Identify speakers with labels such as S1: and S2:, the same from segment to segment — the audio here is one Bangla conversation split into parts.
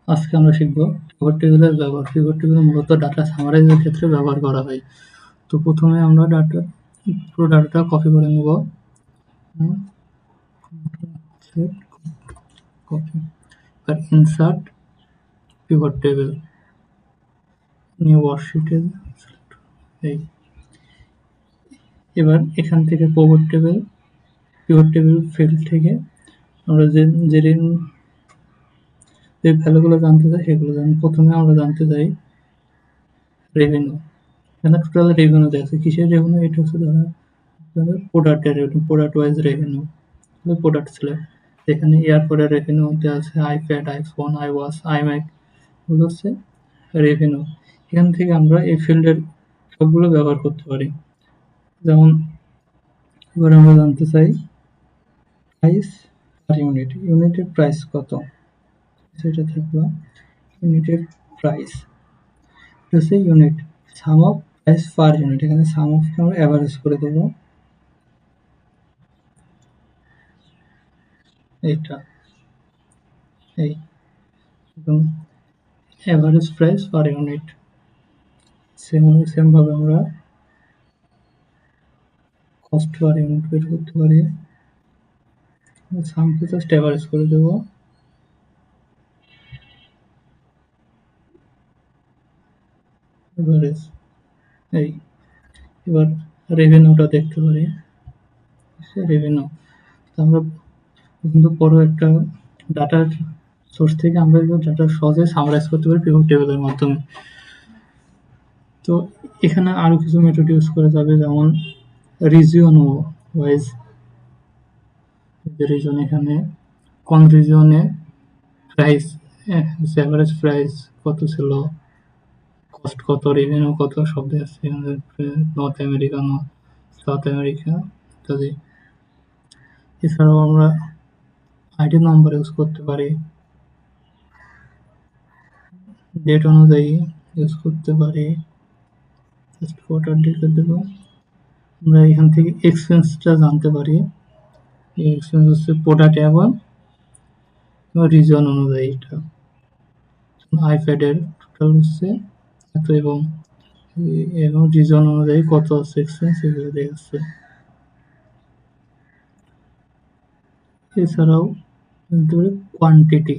S1: আজকে আমরা শিখব পিভট টেবিলের ব্যবহার। পিভট টেবিল মূলত ডাটা সামারাইজের ক্ষেত্রে ব্যবহার করা হয়। তো প্রথমে আমরা পুরো ডাটাটা কপি করে নেব। কপি আর ইনসার্ট পিভট টেবিল নিউ ওয়ার্কশিটে। এই এবার এখান থেকে পিভট টেবিল ফিল্ড থেকে আমরা যে ভ্যালুগুলো জানতে চাই সেগুলো প্রথমে আমরা জানতে চাই রেভিনিউ। এখানে টোটাল রেভিনিউ দেওয়া আছে। কিসের রেভিনিউ? এটা হচ্ছে ধরা প্রোডাক্টের revenue, product wise revenue, product select. এখানে এয়ারপোর্টের রেভিনিউ দেওয়া আছে, আইপ্যাড, আইফোন, আইওয়াচ, আইম্যাক, এগুলো হচ্ছে রেভিনিউ। এখান থেকে আমরা এই ফিল্ডের সবগুলো ব্যবহার করতে পারি। যেমন এবার আমরা জানতে চাই প্রাইস পার ইউনিট, ইউনিটের প্রাইস কত, সেটা থাকলো ইউনিটের প্রাইস। এটা হচ্ছে unit, some of price per unit. এখানে সাম অফকে আমরা অ্যাভারেজ করে দেবো, এইটা এই এবং অ্যাভারেজ প্রাইস পার ইউনিট। সেমভাবে আমরা কস্ট পার ইউনিট বের করতে পারি। সামকে জাস্ট অ্যাভারেজ করে দেবো, এভারেজ। এই এবার রেভিনিউটা দেখতে পারি, রেভিনিউ। আমরা কিন্তু বড় একটা ডাটার সোর্স থেকে আমরা ডাটা সহজে সামারাইজ করতে পারি পিভট টেবিলের মাধ্যমে। তো এখানে আরো কিছু মেথড ইউজ করা যাবে, যেমন রিজিওন ওয়াইজ। রিজন, এখানে কোন রিজনে প্রাইস, অ্যাভারেজ প্রাইস কত ছিল, কস্ট কত, রেভিনিউ কত, সব দেওয়া আছে। নর্থ আমেরিকা, সাউথ আমেরিকা ইত্যাদি। এছাড়াও আমরা আইডি নাম্বার ইউজ করতে পারি, ডেট অনুযায়ী ইউজ করতে পারি। জাস্ট কোয়ার্টার ডেটে দেব। আমরা এখান থেকে এক্সপেন্সটা জানতে পারি। এই এক্সপেন্স হচ্ছে প্রোডাক্ট এবং রিজন অনুযায়ী। এটা আইপ্যাডের টোটাল হচ্ছে এত এবং রিজন অনুযায়ী কত আছে এক্সপেন্স, এগুলো দেখাচ্ছে। এছাড়াও quantity,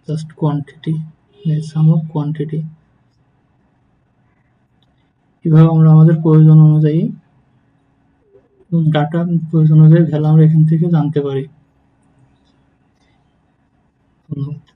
S1: just quantity, some of quantity. এভাবে আমরা আমাদের প্রয়োজন অনুযায়ী ডাটা, প্রয়োজন অনুযায়ী ভ্যালু আমরা এখান থেকে জানতে পারি। ধন্যবাদ।